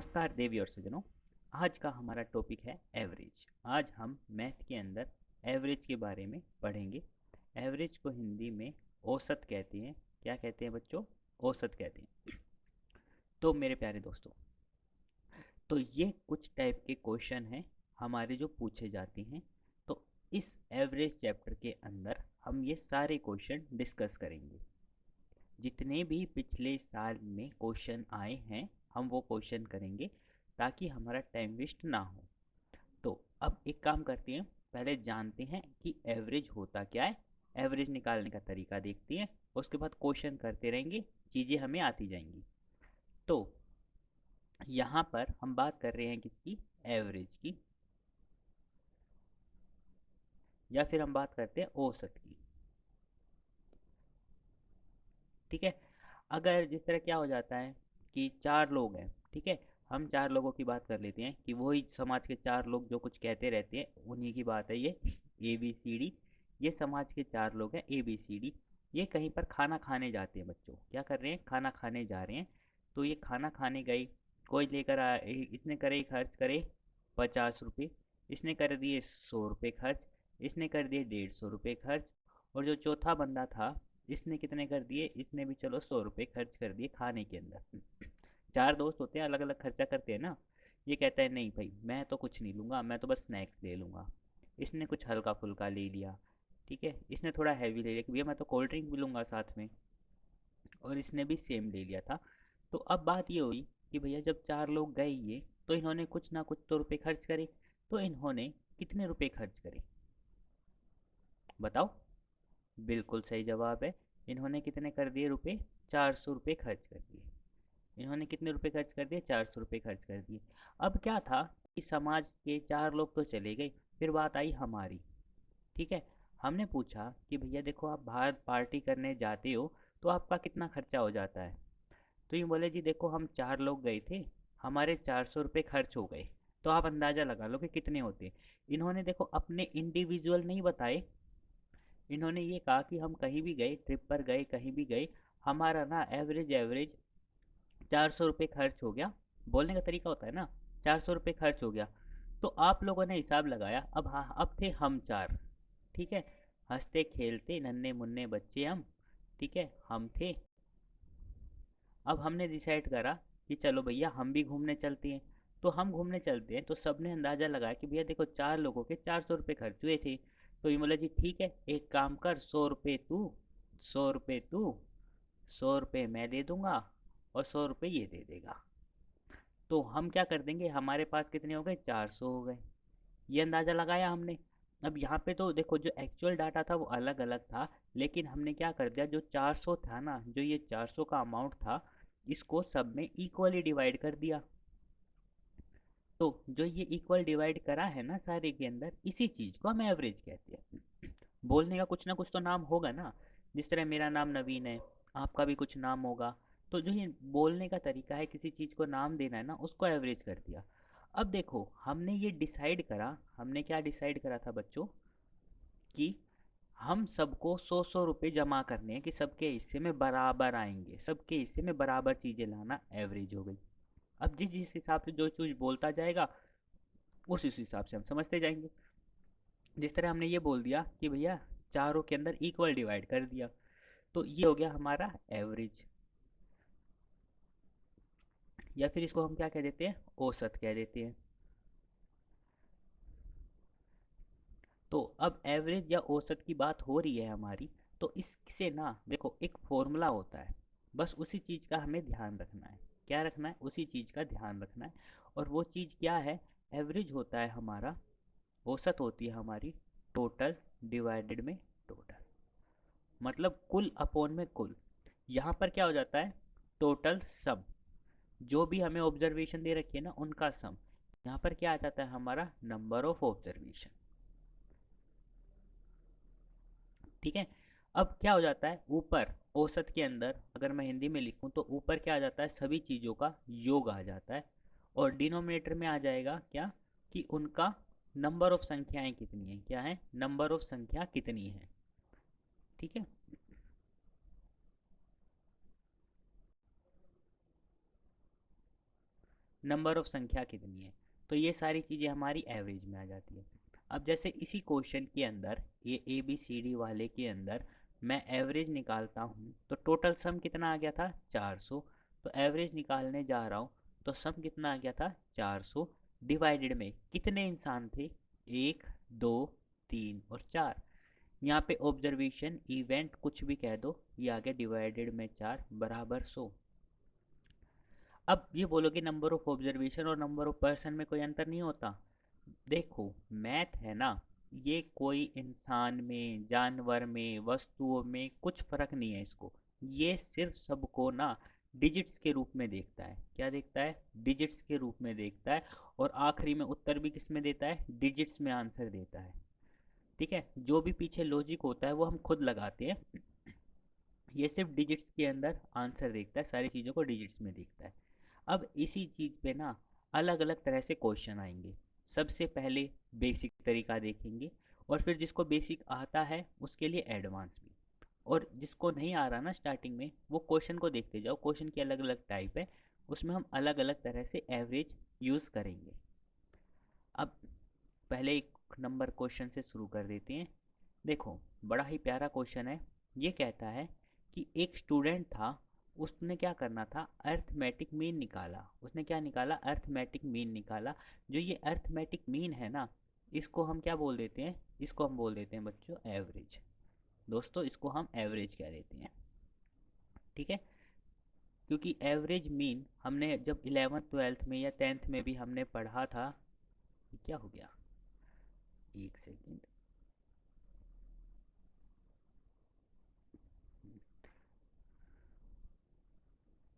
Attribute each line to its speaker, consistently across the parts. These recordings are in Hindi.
Speaker 1: नमस्कार देवी और सज्जनों। आज का हमारा टॉपिक है एवरेज। आज हम मैथ के अंदर एवरेज के बारे में पढ़ेंगे। एवरेज को हिंदी में औसत कहते हैं। क्या कहते हैं बच्चों? औसत कहते हैं। तो मेरे प्यारे दोस्तों, तो ये कुछ टाइप के क्वेश्चन हैं हमारे जो पूछे जाते हैं। तो इस एवरेज चैप्टर के अंदर हम ये सारे क्वेश्चन डिस्कस करेंगे। जितने भी पिछले साल में क्वेश्चन आए हैं हम वो क्वेश्चन करेंगे ताकि हमारा टाइम वेस्ट ना हो। तो अब एक काम करते हैं, पहले जानते हैं कि एवरेज होता क्या है। एवरेज निकालने का तरीका देखते हैं, उसके बाद क्वेश्चन करते रहेंगे, चीज़ें हमें आती जाएंगी। तो यहाँ पर हम बात कर रहे हैं किसकी? एवरेज की, या फिर हम बात करते हैं औसत की। ठीक है। अगर जिस तरह क्या हो जाता है कि चार लोग हैं, ठीक है, हम चार लोगों की बात कर लेते हैं कि वही समाज के चार लोग जो कुछ कहते रहते हैं, उन्हीं की बात है ये। ए बी सी डी, ये समाज के चार लोग हैं ए बी सी डी। ये कहीं पर खाना खाने जाते हैं बच्चों। क्या कर रहे हैं? खाना खाने जा रहे हैं। तो ये खाना खाने गई, कोई लेकर इसने करे खर्च करे 50 रुपये, इसने कर दिए 100 रुपये खर्च, इसने कर दिए 150 रुपये खर्च, और जो चौथा बंदा था इसने कितने कर दिए? इसने भी चलो 100 रुपये खर्च कर दिए खाने के अंदर। चार दोस्त होते हैं, अलग अलग खर्चा करते हैं ना। ये कहता है नहीं भाई मैं तो कुछ नहीं लूँगा, मैं तो बस स्नैक्स ले लूँगा। इसने कुछ हल्का फुल्का ले लिया, ठीक है, इसने थोड़ा हैवी ले लिया कि भैया मैं तो कोल्ड ड्रिंक भी लूँगा साथ में, और इसने भी सेम ले लिया था। तो अब बात ये हुई कि भैया जब चार लोग गए ये, तो इन्होंने कुछ ना कुछ तो रुपए खर्च करे। तो इन्होंने कितने रुपए खर्च करे बताओ? बिल्कुल सही जवाब है। इन्होंने कितने कर दिए रुपए? 400 रुपये खर्च कर दिए। इन्होंने कितने रुपए खर्च कर दिए? 400 रुपये खर्च कर दिए। अब क्या था कि समाज के चार लोग तो चले गए, फिर बात आई हमारी। ठीक है। हमने पूछा कि भैया देखो आप बाहर पार्टी करने जाते हो तो आपका कितना खर्चा हो जाता है? तो ये बोले जी देखो हम चार लोग गए थे, हमारे 400 रुपये खर्च हो गए। तो आप अंदाज़ा लगा लो कि कितने होते। इन्होंने देखो अपने इंडिविजुअल नहीं बताए। इन्होंने ये कहा कि हम कहीं भी गए, ट्रिप पर गए, कहीं भी गए, हमारा ना एवरेज एवरेज 400 रुपये खर्च हो गया। बोलने का तरीका होता है ना, 400 रुपये खर्च हो गया। तो आप लोगों ने हिसाब लगाया। अब हाँ, अब थे हम चार, ठीक है, हंसते खेलते नन्हे मुन्ने बच्चे हम, ठीक है, हम थे। अब हमने डिसाइड करा कि चलो भैया हम भी घूमने चलते हैं। तो हम घूमने चलते हैं, तो सबने अंदाज़ा लगाया कि भैया देखो चार लोगों के 400 रुपये खर्च हुए थे। तो ये बोला जी ठीक है, एक काम कर, 100 रुपये तू, 100 रुपये तू, 100 रुपये मैं दे दूंगा, और 100 रुपये ये दे देगा। तो हम क्या कर देंगे, हमारे पास कितने हो गए? 400 हो गए। ये अंदाज़ा लगाया हमने। अब यहाँ पे तो देखो जो एक्चुअल डाटा था वो अलग अलग था, लेकिन हमने क्या कर दिया, जो 400 था ना, जो ये 400 का अमाउंट था, इसको सब में इक्वली डिवाइड कर दिया। तो जो ये इक्वल डिवाइड करा है ना सारे के अंदर, इसी चीज़ को हम एवरेज कहते हैं। बोलने का कुछ ना कुछ तो नाम होगा ना। जिस तरह मेरा नाम नवीन है, आपका भी कुछ नाम होगा। तो जो ये बोलने का तरीका है, किसी चीज़ को नाम देना है ना, उसको एवरेज कर दिया। अब देखो हमने ये डिसाइड करा, हमने क्या डिसाइड करा था बच्चों, कि हम सबको 100-100 रुपये जमा करने हैं कि सबके हिस्से में बराबर आएंगे, सबके हिस्से में बराबर चीज़ें लाना, एवरेज हो गई। अब जिस जिस हिसाब से जो चीज़ बोलता जाएगा उस हिसाब से हम समझते जाएंगे। जिस तरह हमने ये बोल दिया कि भैया चारों के अंदर इक्वल डिवाइड कर दिया, तो ये हो गया हमारा एवरेज, या फिर इसको हम क्या कह देते हैं? औसत कह देते हैं। तो अब एवरेज या औसत की बात हो रही है हमारी, तो इससे ना देखो एक फॉर्मूला होता है, बस उसी चीज़ का हमें ध्यान रखना है। क्या रखना है? उसी चीज़ का ध्यान रखना है। और वो चीज़ क्या है? एवरेज होता है हमारा, औसत होती है हमारी टोटल डिवाइडेड में टोटल, मतलब कुल अपॉन में कुल। यहाँ पर क्या हो जाता है? टोटल सम, जो भी हमें ऑब्जर्वेशन दे रखी है ना उनका सम। यहाँ पर क्या आ जाता है? हमारा नंबर ऑफ ऑब्जर्वेशन। ठीक है। अब क्या हो जाता है? ऊपर औसत के अंदर अगर मैं हिंदी में लिखूं तो ऊपर क्या आ जाता है? सभी चीज़ों का योग आ जाता है। और डिनोमिनेटर में आ जाएगा क्या? कि उनका नंबर ऑफ संख्याएं कितनी है। क्या है? नंबर ऑफ संख्या कितनी है। ठीक है। नंबर ऑफ संख्या कितनी है। तो ये सारी चीज़ें हमारी एवरेज में आ जाती है। अब जैसे इसी क्वेश्चन के अंदर, ये ए बी सी डी वाले के अंदर मैं एवरेज निकालता हूँ, तो टोटल सम कितना आ गया था 400। तो एवरेज निकालने जा रहा हूँ, तो सम कितना आ गया था 400, डिवाइडेड में कितने इंसान थे, 1 2 3 और 4। यहाँ पे ऑब्जर्वेशन इवेंट कुछ भी कह दो, ये आ गया डिवाइडेड में 4 बराबर 100। अब ये बोलोगे नंबर ऑफ ऑब्जर्वेशन और नंबर ऑफ पर्सन में कोई अंतर नहीं होता। देखो मैथ है ना, ये कोई इंसान में, जानवर में, वस्तुओं में कुछ फर्क नहीं है इसको। ये सिर्फ सबको ना डिजिट्स के रूप में देखता है। क्या देखता है, डिजिट्स के रूप में देखता है। और आखिरी में उत्तर भी किस में देता है, डिजिट्स में आंसर देता है। ठीक है, जो भी पीछे लॉजिक होता है वो हम खुद लगाते हैं। ये सिर्फ डिजिट्स के अंदर आंसर देखता है, सारी चीज़ों को डिजिट्स में देखता है। अब इसी चीज़ पे ना अलग अलग तरह से क्वेश्चन आएंगे। सबसे पहले बेसिक तरीका देखेंगे, और फिर जिसको बेसिक आता है उसके लिए एडवांस भी। और जिसको नहीं आ रहा ना स्टार्टिंग में, वो क्वेश्चन को देखते जाओ। क्वेश्चन की अलग अलग टाइप है, उसमें हम अलग अलग तरह से एवरेज यूज़ करेंगे। अब पहले एक नंबर क्वेश्चन से शुरू कर देते हैं। देखो बड़ा ही प्यारा क्वेश्चन है। ये कहता है कि एक स्टूडेंट था, उसने क्या करना था, अर्थमेटिक मीन निकाला। उसने क्या निकाला, अर्थमेटिक मीन निकाला। जो ये अर्थमेटिक मीन है ना, इसको हम क्या बोल देते हैं, इसको हम बोल देते हैं बच्चों एवरेज। दोस्तों इसको हम एवरेज कह देते हैं। ठीक है, क्योंकि एवरेज मीन हमने जब 11th 12th में या 10th में भी हमने पढ़ा था। ये क्या हो गया, एक सेकेंड,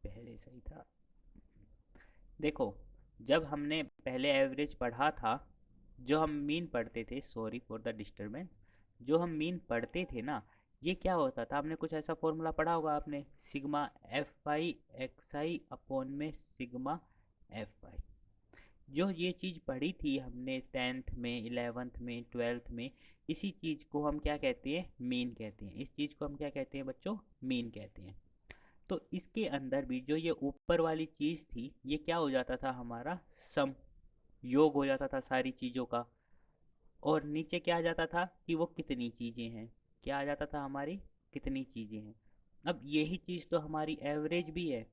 Speaker 1: पहले सही था। देखो जब हमने पहले एवरेज पढ़ा था, जो हम मीन पढ़ते थे, सॉरी फॉर द डिस्टरबेंस, जो हम मीन पढ़ते थे ना, ये क्या होता था, हमने कुछ ऐसा फॉर्मूला पढ़ा होगा आपने, sigma F I x I upon में सिग्मा एफ आई। जो ये चीज़ पढ़ी थी हमने 10th में, 11th में, 12th में, इसी चीज़ को हम क्या कहते हैं, मीन कहते हैं। इस चीज़ को हम क्या कहते हैं बच्चों, मीन कहते हैं। तो इसके अंदर भी जो ये ऊपर वाली चीज़ थी, ये क्या हो जाता था हमारा, सम, योग हो जाता था सारी चीज़ों का। और नीचे क्या आ जाता था कि वो कितनी चीज़ें हैं, क्या आ जाता था हमारी, कितनी चीज़ें हैं। अब यही चीज़ तो हमारी एवरेज भी है,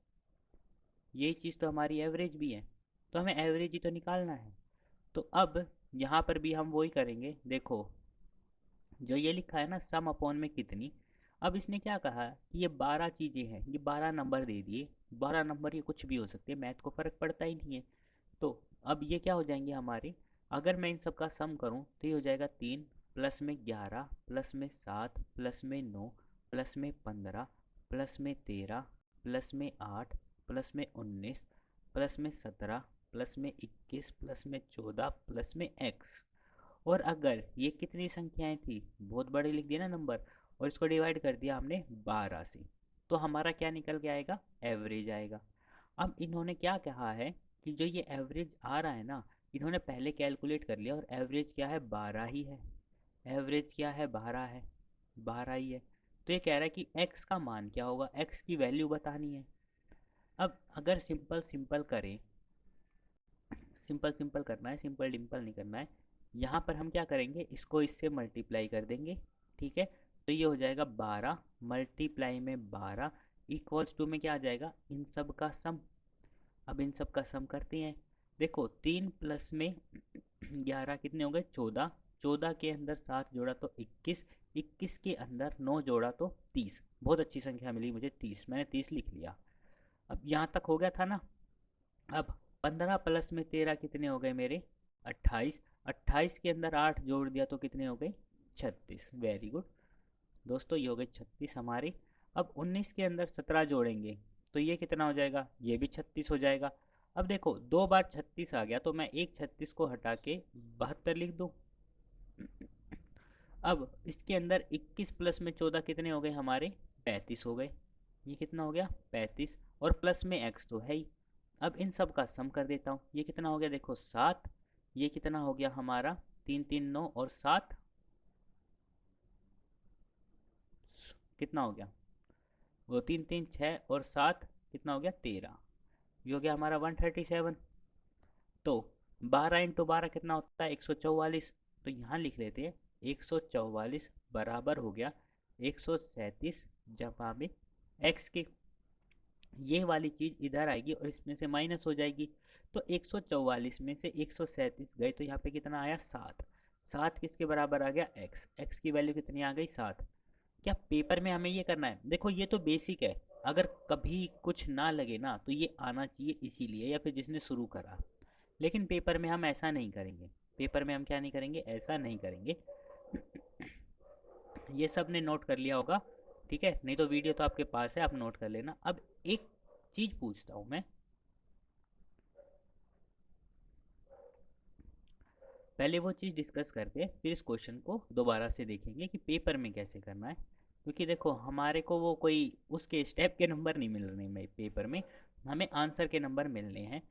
Speaker 1: यही चीज़ तो हमारी एवरेज भी है। तो हमें एवरेज ही तो निकालना है। तो अब यहाँ पर भी हम वही करेंगे। देखो जो ये लिखा है ना, सम अपॉन में कितनी, अब इसने क्या कहा कि ये 12 चीज़ें हैं, ये 12 नंबर दे दिए। 12 नंबर ये कुछ भी हो सकते हैं, मैथ को फ़र्क पड़ता ही नहीं है। तो अब ये क्या हो जाएंगे हमारे, अगर मैं इन सब का सम करूं तो ये हो जाएगा 3 प्लस में 11 प्लस में 7 प्लस में 9 प्लस में 15 प्लस में 13 प्लस में 8 प्लस में 19 प्लस में 17 प्लस में 21 प्लस में 14 प्लस में एक्स। और अगर ये कितनी संख्याएं थी, बहुत बड़े लिख दिया ना नंबर, और इसको डिवाइड कर दिया हमने 12 से, तो हमारा क्या निकल के आएगा, एवरेज आएगा। अब इन्होंने क्या कहा है कि जो ये एवरेज आ रहा है ना, इन्होंने पहले कैलकुलेट कर लिया, और एवरेज क्या है, 12 ही है। एवरेज क्या है, 12 है, 12 ही है। तो ये कह रहा है कि x का मान क्या होगा, x की वैल्यू बतानी है। अब अगर सिंपल सिंपल करें, सिंपल सिंपल करना है, सिंपल डिम्पल नहीं करना है। यहाँ पर हम क्या करेंगे, इसको इससे मल्टीप्लाई कर देंगे। ठीक है, तो ये हो जाएगा 12 मल्टीप्लाई में 12 इक्वल्स टू में क्या आ जाएगा, इन सब का सम। अब इन सब का सम करते हैं। देखो 3 प्लस में 11 कितने हो गए, 14। 14 के अंदर 7 जोड़ा तो 21। 21 के अंदर 9 जोड़ा तो 30। बहुत अच्छी संख्या मिली मुझे 30, मैंने 30 लिख लिया। अब यहाँ तक हो गया था ना। अब 15 प्लस में 13 कितने हो गए मेरे, 28। 28 के अंदर 8 जोड़ दिया तो कितने हो गए, 36। वेरी गुड दोस्तों, ये हो गए 36 हमारे। अब 19 के अंदर 17 जोड़ेंगे तो ये कितना हो जाएगा, ये भी 36 हो जाएगा। अब देखो 2 बार 36 आ गया, तो मैं एक 36 को हटा के 72 लिख दूँ। अब इसके अंदर 21 प्लस में 14 कितने हो गए हमारे, 35 हो गए। ये कितना हो गया, 35, और प्लस में एक्स तो है ही। अब इन सब का सम कर देता हूँ, ये कितना हो गया, देखो 7। ये कितना हो गया हमारा, 3 3 9 और 7 कितना हो गया, वो 3 3 6 और 7 कितना हो गया, 13। ये हो गया हमारा 137। तो 12 × 12 कितना होता है 144। तो यहाँ लिख लेते हैं 144 बराबर हो गया 137 जमा में एक्स के। ये वाली चीज़ इधर आएगी और इसमें से माइनस हो जाएगी। तो 144 में से 137 गए तो यहाँ पे कितना आया 7। 7 किसके बराबर आ गया एक्स। एक्स की वैल्यू कितनी आ गई 7। क्या पेपर में हमें ये करना है? देखो ये तो बेसिक है, अगर कभी कुछ ना लगे ना तो ये आना चाहिए इसीलिए, या फिर जिसने शुरू करा। लेकिन पेपर में हम ऐसा नहीं करेंगे। पेपर में हम क्या नहीं करेंगे, ऐसा नहीं करेंगे। ये सब ने नोट कर लिया होगा, ठीक है? नहीं तो वीडियो तो आपके पास है, आप नोट कर लेना। अब एक चीज़ पूछता हूँ मैं, पहले वो चीज़ डिस्कस करके फिर इस क्वेश्चन को दोबारा से देखेंगे कि पेपर में कैसे करना है। क्योंकि देखो हमारे को वो कोई उसके स्टेप के नंबर नहीं मिल रहे हैं पेपर में, हमें आंसर के नंबर मिलने हैं।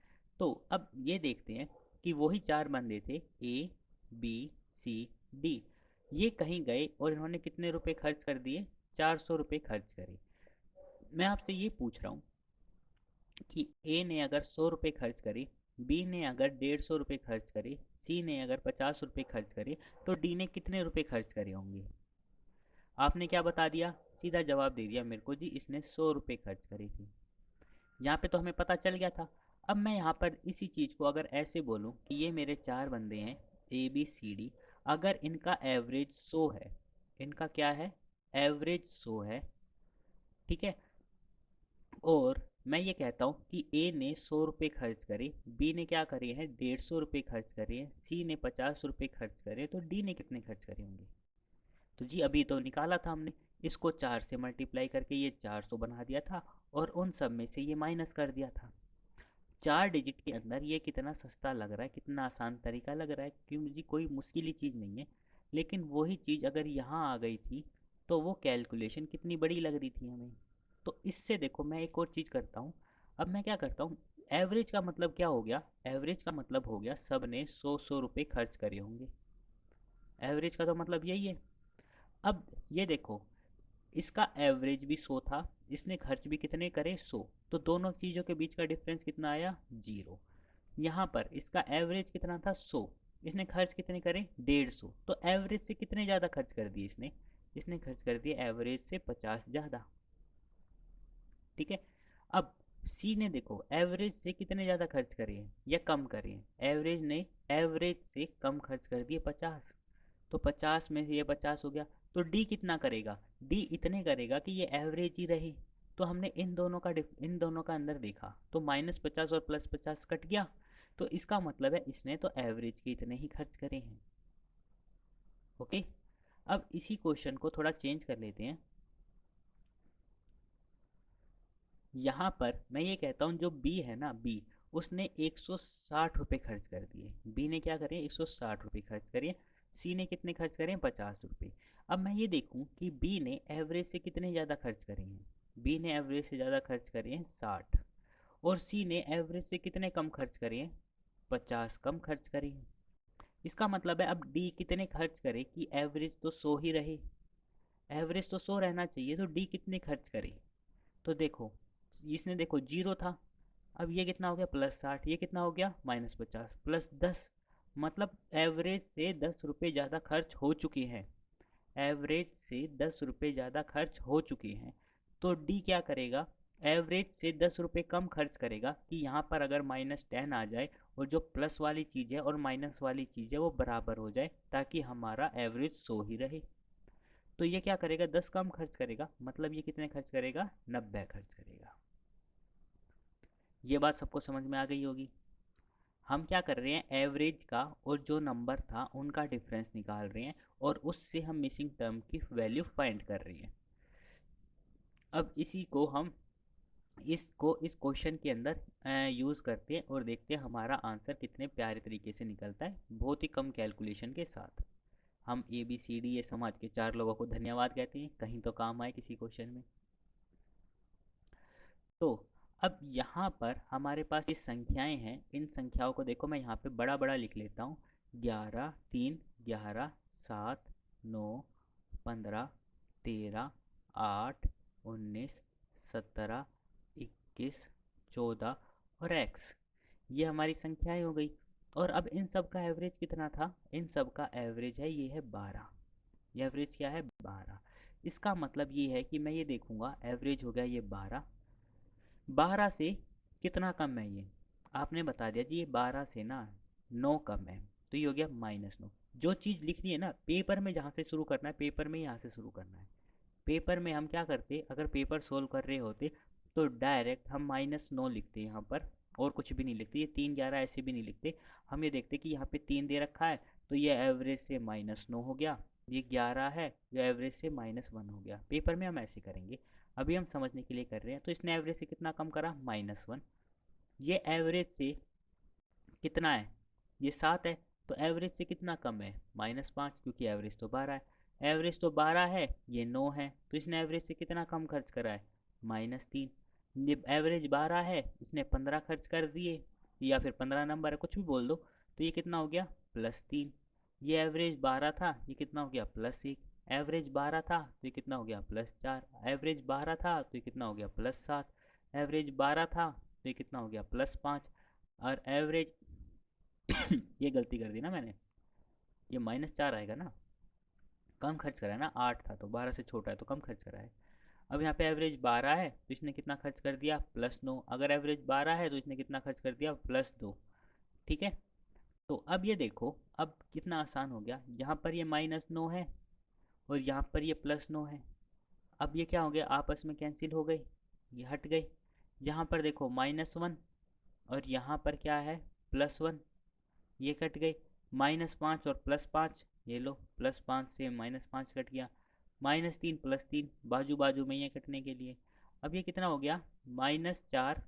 Speaker 1: तो अब ये देखते हैं कि वही चार बंदे थे ए बी सी डी, ये कहीं गए और इन्होंने कितने रुपए खर्च कर दिए, 400 रुपये खर्च करे। मैं आपसे ये पूछ रहा हूँ कि ए ने अगर 100 रुपये खर्च करे, बी ने अगर 150 रुपये खर्च करे, सी ने अगर 50 रुपये खर्च करे, तो डी ने कितने रुपए खर्च करे होंगे? आपने क्या बता दिया, सीधा जवाब दे दिया मेरे को जी इसने 100 रुपये खर्च करे थे। यहाँ पे तो हमें पता चल गया था। अब मैं यहाँ पर इसी चीज़ को अगर ऐसे बोलूँ कि ये मेरे चार बंदे हैं ए बी सी डी, अगर इनका एवरेज 100 है, इनका क्या है एवरेज 100 है, ठीक है? और मैं ये कहता हूँ कि ए ने 100 रुपये खर्च करे, बी ने क्या करे हैं 150 रुपये खर्च करे हैं, सी ने 50 रुपये खर्च करे, तो डी ने कितने खर्च करे होंगे? तो जी अभी तो निकाला था हमने, इसको 4 से मल्टीप्लाई करके ये 400 बना दिया था और उन सब में से ये माइनस कर दिया था। 4 डिजिट के अंदर ये कितना सस्ता लग रहा है, कितना आसान तरीका लग रहा है, क्यों जी कोई मुश्किल ही चीज़ नहीं है। लेकिन वही चीज़ अगर यहाँ आ गई थी तो वो कैलकुलेशन कितनी बड़ी लग रही थी हमें। तो इससे देखो मैं एक और चीज़ करता हूँ। अब मैं क्या करता हूँ, एवरेज का मतलब क्या हो गया, एवरेज का मतलब हो गया सब ने 100 100 रुपये खर्च करे होंगे। एवरेज का तो मतलब यही है। अब ये देखो, इसका एवरेज भी 100 था, इसने खर्च भी कितने करे 100, तो दोनों चीज़ों के बीच का डिफरेंस कितना आया 0। यहाँ पर इसका एवरेज कितना था 100, इसने खर्च कितने करे 150, तो एवरेज से कितने ज़्यादा खर्च कर दिए इसने, इसने खर्च कर दिए एवरेज से 50 ज़्यादा, ठीक है? अब सी ने देखो एवरेज से कितने ज़्यादा खर्च करे हैं या कम करे हैं, एवरेज ने एवरेज से कम खर्च कर दिए 50, तो 50 में से ये 50 हो गया। तो डी कितना करेगा, डी इतने करेगा कि ये एवरेज ही रहे। तो हमने इन दोनों का अंदर देखा तो -50 और +50 कट गया, तो इसका मतलब है इसने तो एवरेज के इतने ही खर्च करे हैं। ओके, अब इसी क्वेश्चन को थोड़ा चेंज कर लेते हैं। यहाँ पर मैं ये कहता हूँ जो बी है ना, बी उसने 160 रुपये खर्च कर दिए, बी ने क्या करे 160 रुपये खर्च करे, सी ने कितने खर्च करे 50 रुपये। अब मैं ये देखूँ कि बी ने एवरेज से कितने ज़्यादा खर्च करे हैं, बी ने एवरेज से ज़्यादा खर्च करे हैं 60, और सी ने एवरेज से कितने कम खर्च करे हैं 50 कम खर्च करे हैं। इसका मतलब है अब डी कितने खर्च करे कि एवरेज तो 100 ही रहे, एवरेज तो 100 रहना चाहिए, तो डी कितने खर्च करे? तो देखो इसने देखो 0 था, अब ये कितना हो गया +60, ये कितना हो गया -50 +10, मतलब एवरेज से 10 रुपये ज़्यादा खर्च हो चुके हैं, एवरेज से 10 रुपये ज़्यादा खर्च हो चुके हैं। तो डी क्या करेगा, एवरेज से 10 रुपये कम खर्च करेगा कि यहाँ पर अगर -10 आ जाए और जो प्लस वाली चीज़ है और माइनस वाली चीज़ है वो बराबर हो जाए, ताकि हमारा एवरेज 100 ही रहे। तो ये क्या करेगा 10 कम खर्च करेगा, मतलब ये कितने खर्च करेगा 90 खर्च करेगा। ये बात सबको समझ में आ गई होगी। हम क्या कर रहे हैं, एवरेज का और जो नंबर था उनका डिफरेंस निकाल रहे हैं और उससे हम मिसिंग टर्म की वैल्यू फाइंड कर रहे हैं। अब इसी को हम इस क्वेश्चन के अंदर यूज़ करते हैं और देखते हैं हमारा आंसर कितने प्यारे तरीके से निकलता है, बहुत ही कम कैलकुलेशन के साथ। हम ए बी सी डी ये समाज के चार लोगों को धन्यवाद कहते हैं, कहीं तो काम आए किसी क्वेश्चन में। तो अब यहाँ पर हमारे पास ये संख्याएं हैं, इन संख्याओं को देखो मैं यहाँ पे बड़ा बड़ा लिख लेता हूँ। 11 3 11 7 9 15 13 8 19 17 21 14 और एक्स। ये हमारी संख्याएं हो गई। और अब इन सब का एवरेज कितना था, इन सब का एवरेज है ये है 12। ये एवरेज क्या है 12। इसका मतलब ये है कि मैं ये देखूंगा एवरेज हो गया ये 12, 12 से कितना कम है ये, आपने बता दिया जी ये 12 से ना 9 कम है, तो ये हो गया -9। जो चीज़ लिखनी है ना पेपर में, जहाँ से शुरू करना है पेपर में यहाँ से शुरू करना है। पेपर में हम क्या करते, अगर पेपर सोल्व कर रहे होते तो डायरेक्ट हम -9 लिखते यहाँ पर, और कुछ भी नहीं लिखते, ये 3 11 ऐसे भी नहीं लिखते। हम ये देखते कि यहाँ पे 3 दे रखा है तो ये एवरेज से -9 हो गया, ये 11 है ये एवरेज से -1 हो गया। पेपर में हम ऐसे करेंगे, अभी हम समझने के लिए कर रहे हैं। तो इसने एवरेज से कितना कम करा -1। ये एवरेज से कितना है, ये 7 है, तो एवरेज से कितना कम है -5, क्योंकि एवरेज तो 12 है। एवरेज तो 12 है, ये 9 है, तो इसने एवरेज से कितना कम खर्च करा है -3। ये एवरेज 12 है, इसने 15 खर्च कर दिए, या फिर 15 नंबर है कुछ भी बोल दो, तो ये कितना हो गया +3। ये एवरेज 12 था, ये कितना हो गया +1। एवरेज 12 था तो ये कितना हो गया +4। एवरेज 12 था तो ये कितना हो गया +7। एवरेज 12 था तो ये कितना हो गया +5। और एवरेज ये गलती कर दी ना मैंने, ये -4 आएगा ना, कम खर्च करा है ना, 8 था तो 12 से छोटा है तो कम खर्च करा है। अब यहाँ पे एवरेज 12 है तो इसने कितना खर्च कर दिया +9। अगर एवरेज 12 है तो इसने कितना खर्च कर दिया +2। ठीक है, तो अब ये देखो अब कितना आसान हो गया, यहाँ पर ये -9 है और यहाँ पर ये +9 है। अब ये क्या हो गया आपस में कैंसिल हो गए, ये हट गए। यहाँ पर देखो -1 और यहाँ पर क्या है +1, ये कट गई। -5 और +5, ये लो +5 से -5 कट गया। -3 +3 बाजू बाजू में ये कटने के लिए। अब ये कितना हो गया -4,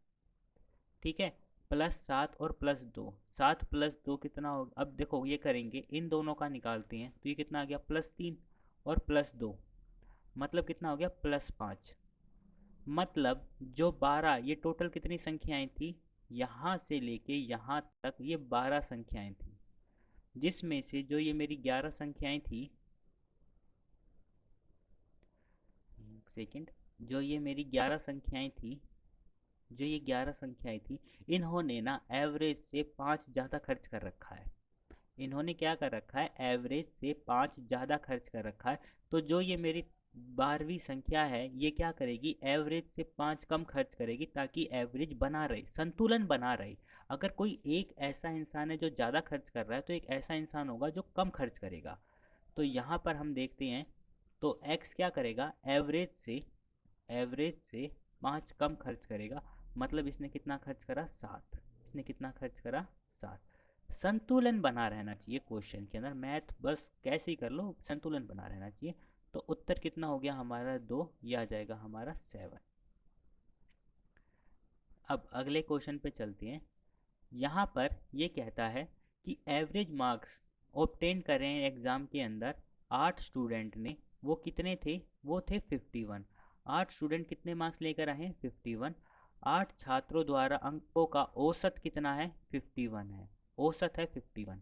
Speaker 1: ठीक है, +7 और +2। 7 + 2 कितना हो, अब देखो ये करेंगे इन दोनों का निकालते हैं तो ये कितना आ गया +3 और +2, मतलब कितना हो गया +5। मतलब जो 12, ये टोटल कितनी संख्याएं थी, यहाँ से लेके यहाँ तक ये 12 संख्याएं थी, जिसमें से जो ये मेरी 11 संख्याएं थी, एक सेकेंड, जो ये मेरी 11 संख्याएं थी, जो ये 11 संख्याएं थी, इन्होंने ना एवरेज से 5 ज़्यादा खर्च कर रखा है। इन्होंने क्या कर रखा है, एवरेज से 5 ज़्यादा खर्च कर रखा है। तो जो ये मेरी 12वीं संख्या है ये क्या करेगी, एवरेज से 5 कम खर्च करेगी, ताकि एवरेज बना रहे, संतुलन बना रहे। अगर कोई एक ऐसा इंसान है जो ज़्यादा खर्च कर रहा है तो एक ऐसा इंसान होगा जो कम खर्च करेगा। तो यहाँ पर हम देखते हैं, तो x क्या करेगा, एवरेज से 5 कम खर्च करेगा, मतलब इसने कितना खर्च करा 7। इसने कितना खर्च करा 7। संतुलन बना रहना चाहिए क्वेश्चन के अंदर, मैथ बस कैसे ही कर लो संतुलन बना रहना चाहिए। तो उत्तर कितना हो गया हमारा 2, ये आ जाएगा हमारा 7। अब अगले क्वेश्चन पे चलते हैं। यहाँ पर ये कहता है कि एवरेज मार्क्स ऑब्टेन करें एग्ज़ाम के अंदर 8 स्टूडेंट ने, वो कितने थे, वो थे 51। 8 स्टूडेंट कितने मार्क्स लेकर आए हैं 51। 8 छात्रों द्वारा अंकों का औसत कितना है 51 है, औसत है 51,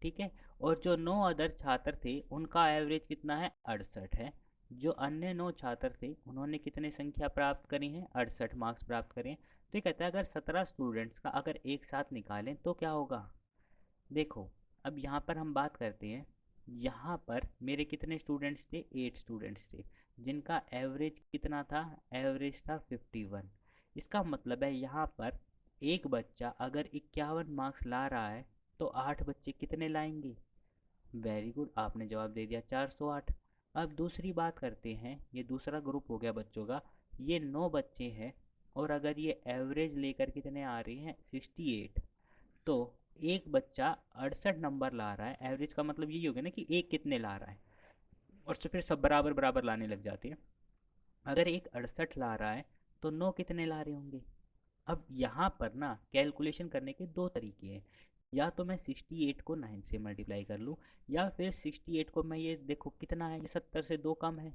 Speaker 1: ठीक है। और जो 9 अदर छात्र थे उनका एवरेज कितना है 68 है। जो अन्य 9 छात्र थे उन्होंने कितने संख्या प्राप्त करी हैं 68 मार्क्स प्राप्त करें। तो ये कहता है अगर 17 स्टूडेंट्स का अगर एक साथ निकालें तो क्या होगा। देखो अब यहाँ पर हम बात करते हैं, यहाँ पर मेरे कितने स्टूडेंट्स थे 8 स्टूडेंट्स थे, जिनका एवरेज कितना था, एवरेज था 51। इसका मतलब है यहाँ पर एक बच्चा अगर 51 मार्क्स ला रहा है तो 8 बच्चे कितने लाएंगे, वेरी गुड, आपने जवाब दे दिया 408। अब दूसरी बात करते हैं, ये दूसरा ग्रुप हो गया बच्चों का, ये 9 बच्चे हैं और अगर ये एवरेज लेकर कितने आ रहे हैं 68, तो एक बच्चा 68 नंबर ला रहा है, एवरेज का मतलब यही हो गया ना कि एक कितने ला रहा है, और तो फिर सब बराबर बराबर लाने लग जाते हैं। अगर एक 68 ला रहा है तो 9 कितने ला रहे होंगे। अब यहाँ पर ना कैलकुलेशन करने के दो तरीके हैं, या तो मैं 68 को 9 से मल्टीप्लाई कर लूँ, या फिर 68 को मैं, ये देखो कितना है, ये 70 से 2 कम है,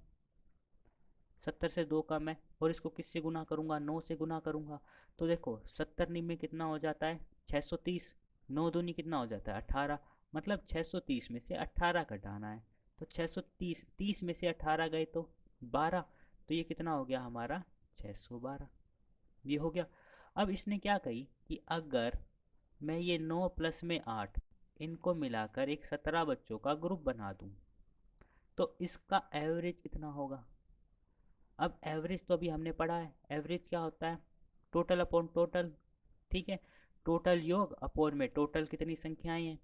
Speaker 1: 70 से 2 कम है, और इसको किससे गुना करूँगा 9 से गुना करूँगा। तो देखो 70 में कितना हो जाता है 630, 9 दूनी कितना हो जाता है 18, मतलब 630 में से 18 घटाना है। तो 630, 30 में से 18 गए तो 12, तो ये कितना हो गया हमारा 612, ये हो गया। अब इसने क्या कही कि अगर मैं ये 9 प्लस में 8 इनको मिलाकर एक 17 बच्चों का ग्रुप बना दूं, तो इसका एवरेज कितना होगा? अब एवरेज तो अभी हमने पढ़ा है, एवरेज क्या होता है? Total upon total. ठीक है, टोटल योग अपॉन में टोटल कितनी संख्याएं हैं।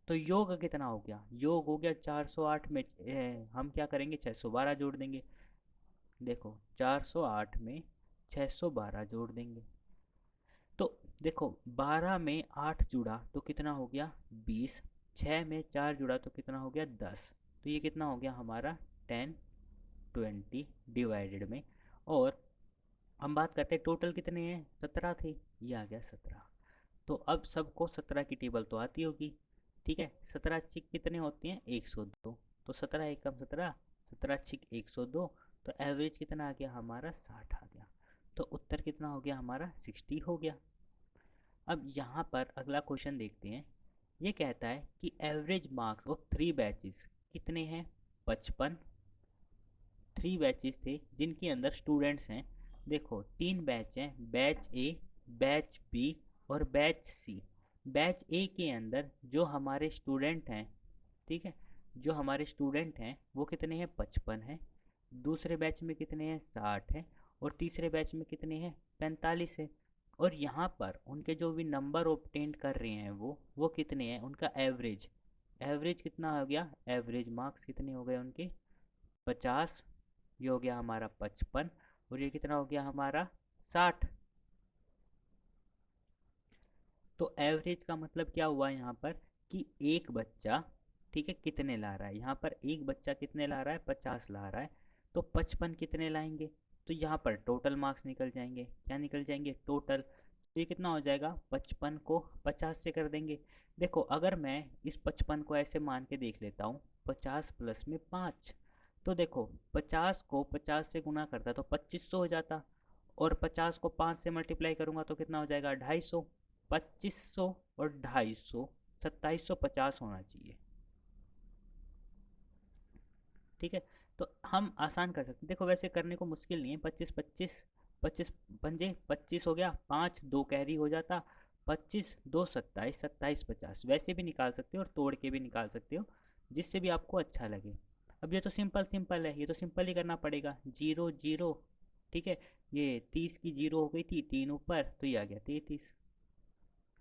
Speaker 1: तो योग कितना हो गया? योग हो गया 408 में हम क्या करेंगे, 612 जोड़ देंगे। देखो 408 में 612 जोड़ देंगे, तो देखो 12 में 8 जुड़ा तो कितना हो गया 20, 6 में 4 जुड़ा तो कितना हो गया 10। तो ये कितना हो गया हमारा 10, 20 डिवाइडेड में। और हम बात करते हैं टोटल कितने हैं, 17 थे, ये आ गया 17। तो अब सबको 17 की टेबल तो आती होगी। ठीक है, 17 छिक कितने होते हैं 102, तो 17 एकम 17, 17 छिक 102, तो एवरेज कितना आ गया हमारा 60 आ गया। तो उत्तर कितना हो गया हमारा 60 हो गया। अब यहाँ पर अगला क्वेश्चन देखते हैं। ये कहता है कि एवरेज मार्क्स ऑफ 3 बैचेस कितने हैं, 55। 3 बैचेस थे जिनके अंदर स्टूडेंट्स हैं, देखो 3 बैच हैं, बैच ए, बैच बी और बैच सी। बैच ए के अंदर जो हमारे स्टूडेंट हैं, ठीक है, जो हमारे स्टूडेंट हैं वो कितने हैं 55 हैं। दूसरे बैच में कितने हैं 60 हैं। और तीसरे बैच में कितने हैं 45 है। और यहाँ पर उनके जो भी नंबर ऑब्टेन कर रहे हैं वो कितने हैं, उनका एवरेज। एवरेज कितना हो गया, एवरेज मार्क्स कितने हो गए उनके 50, ये हो गया हमारा 55, और ये कितना हो गया हमारा 60। तो एवरेज का मतलब क्या हुआ यहाँ पर कि एक बच्चा, ठीक है, कितने ला रहा है, यहाँ पर एक बच्चा कितने ला रहा है 50 ला रहा है, तो 55 कितने लाएंगे, तो यहाँ पर टोटल मार्क्स निकल जाएंगे, क्या निकल जाएंगे टोटल। तो ये कितना हो जाएगा 55 को 50 से कर देंगे। देखो अगर मैं इस 55 को ऐसे मान के देख लेता हूँ, 50 प्लस में 5, तो देखो 50 को 50 से गुना करता तो 2500 हो जाता, और 50 को 5 से मल्टीप्लाई करूंगा तो कितना हो जाएगा 250। 2500 और 250, 2750 होना चाहिए। ठीक है, तो हम आसान कर सकते हैं, देखो वैसे करने को मुश्किल नहीं है। 25 25, 25 पंजे 25 हो गया, 5 2 कैरी हो जाता, 25 2 27, 27 50 वैसे भी निकाल सकते हो और तोड़ के भी निकाल सकते हो, जिससे भी आपको अच्छा लगे। अब ये तो सिंपल सिंपल है, ये तो सिंपल ही करना पड़ेगा, जीरो जीरो। ठीक है, ये 30 की जीरो हो गई थी, 3 ऊपर, तो ये आ गया 33,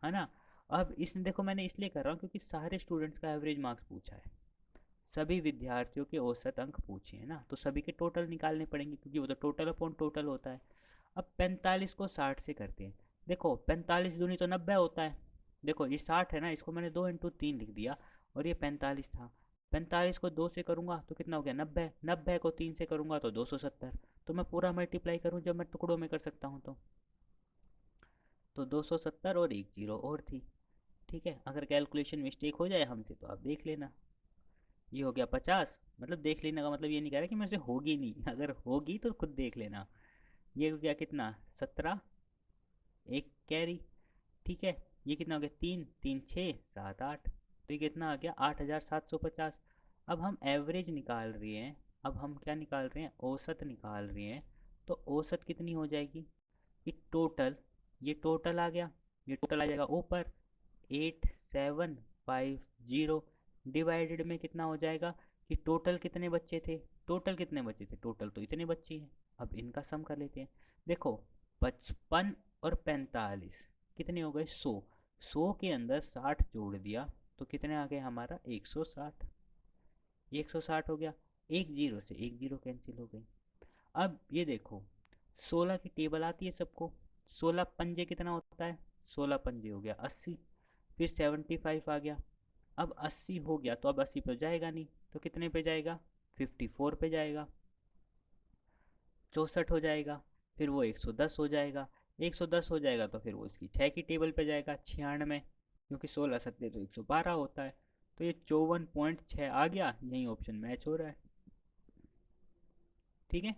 Speaker 1: है ना। अब इसमें देखो मैंने इसलिए कर रहा हूँ क्योंकि सारे स्टूडेंट्स का एवरेज मार्क्स पूछा है, सभी विद्यार्थियों के औसत अंक पूछे हैं ना, तो सभी के टोटल निकालने पड़ेंगे क्योंकि वो तो टोटल अपॉन टोटल होता है। अब 45 को 60 से करते हैं, देखो 45 दूनी तो 90 होता है। देखो ये 60 है ना, इसको मैंने 2 × 3 लिख दिया, और ये 45 था। 45 को 2 से करूँगा तो कितना हो गया 90, 90 को 3 से करूँगा तो 270। तो मैं पूरा मल्टीप्लाई करूँ जब मैं टुकड़ों में कर सकता हूँ तो 270 और एक जीरो और थी। ठीक है, अगर कैलकुलेशन मिस्टेक हो जाए हमसे तो आप देख लेना। ये हो गया 50, मतलब देख लेने का मतलब ये नहीं कह रहा कि मेरे से होगी नहीं, अगर होगी तो खुद देख लेना। ये हो गया कितना 17, एक कैरी। ठीक है, ये कितना हो गया 3 3 6 7 8, तो ये कितना आ गया 8750। अब हम एवरेज निकाल रहे हैं, अब हम क्या निकाल रहे हैं औसत निकाल रहे हैं। तो औसत कितनी हो जाएगी कि टोटल, ये टोटल आ गया, ये टोटल आ जाएगा ऊपर 8750, डिवाइडेड में कितना हो जाएगा कि टोटल कितने बच्चे थे, टोटल कितने बच्चे थे, टोटल तो इतने बच्चे हैं। अब इनका सम कर लेते हैं। देखो 55 और 45 कितने हो गए 100, 100 के अंदर 60 जोड़ दिया तो कितने आ गए हमारा 160, 160 हो गया। एक जीरो से एक जीरो कैंसिल हो गई। अब ये देखो 16 की टेबल आती है सबको, 16 पंजे कितना होता है, 16 पंजे हो गया 80, फिर 75 आ गया। अब 80 हो गया तो अब 80 पे जाएगा नहीं, तो कितने पे जाएगा 54 पे जाएगा, 64 हो जाएगा, फिर वो 110 हो जाएगा, 110 हो जाएगा तो फिर वो इसकी 6 की टेबल पे जाएगा 96, क्योंकि 16 सत्ते तो 112 होता है। तो ये 54.6 आ गया, यही ऑप्शन मैच हो रहा है। ठीक है,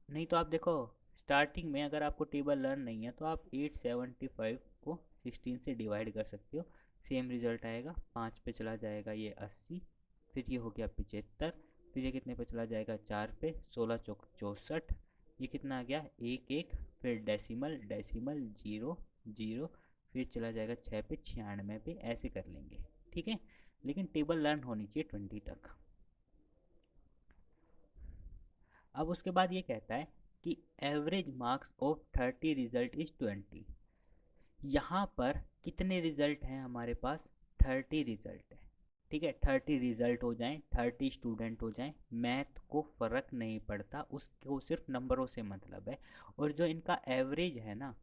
Speaker 1: नहीं तो आप देखो स्टार्टिंग में अगर आपको टेबल लर्न नहीं है तो आप 875 को 16 से डिवाइड कर सकते हो, सेम रिजल्ट आएगा। 5 पे चला जाएगा ये 80, फिर ये हो गया 75, फिर ये कितने पे चला जाएगा 4 पे, 16 चौक 64, ये कितना आ गया एक एक, फिर डेसिमल डेसिमल जीरो जीरो, फिर चला जाएगा 6 पे, 96 पे, ऐसे कर लेंगे। ठीक है, लेकिन टेबल लर्न होनी चाहिए 20 तक। अब उसके बाद ये कहता है कि average marks of 30 result is 20। यहाँ पर कितने रिजल्ट हैं हमारे पास? 30 रिजल्ट है। ठीक है, 30 रिजल्ट हो जाएं, 30 स्टूडेंट हो जाएं, मैथ को फ़र्क नहीं पड़ता, उसको सिर्फ नंबरों से मतलब है। और जो इनका एवरेज है ना,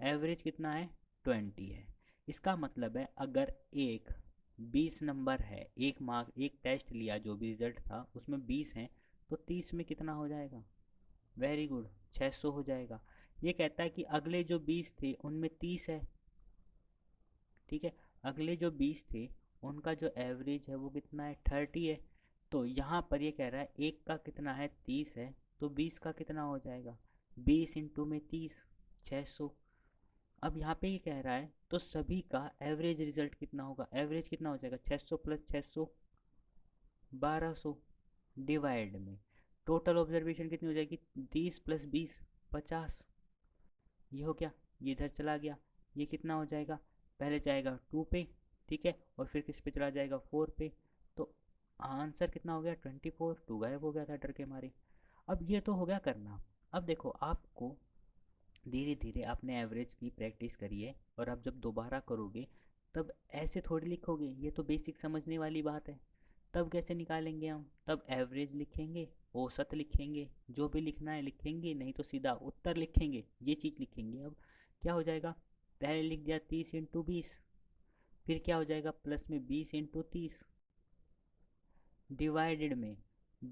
Speaker 1: एवरेज कितना है? 20 है। इसका मतलब है अगर एक 20 नंबर है, एक मार्क, एक टेस्ट लिया, जो भी रिजल्ट था उसमें 20 हैं, तो 30 में कितना हो जाएगा? वेरी गुड, 600 हो जाएगा। ये कहता है कि अगले जो 20 थे उनमें 30 है। ठीक है, अगले जो 20 थे उनका जो एवरेज है वो कितना है? 30 है। तो यहाँ पर ये कह रहा है एक का कितना है? 30 है, तो 20 का कितना हो जाएगा? 20 इंटू में 30, 600। अब यहाँ पे ये कह रहा है तो सभी का एवरेज रिजल्ट कितना होगा? एवरेज कितना हो जाएगा? 600 प्लस 600, 1200, डिवाइड में टोटल ऑब्जर्वेशन कितनी हो जाएगी? 30 प्लस 20, 50। ये हो गया, ये इधर चला गया, ये कितना हो जाएगा? पहले जाएगा 2 पे, ठीक है, और फिर किस पे चला जाएगा? 4 पे। तो आंसर कितना हो गया? 24। 2 गायब हो गया था डर के मारे। अब ये तो हो गया करना। अब देखो, आपको धीरे धीरे आपने एवरेज की प्रैक्टिस करी है, और आप जब दोबारा करोगे तब ऐसे थोड़ी लिखोगे, ये तो बेसिक समझने वाली बात है। तब कैसे निकालेंगे हम? तब एवरेज लिखेंगे, औसत लिखेंगे, जो भी लिखना है लिखेंगे, नहीं तो सीधा उत्तर लिखेंगे, ये चीज़ लिखेंगे। अब क्या हो जाएगा? पहले लिख दिया 30 इंटू 20, फिर क्या हो जाएगा? प्लस में 20 इंटू 30, डिवाइडेड में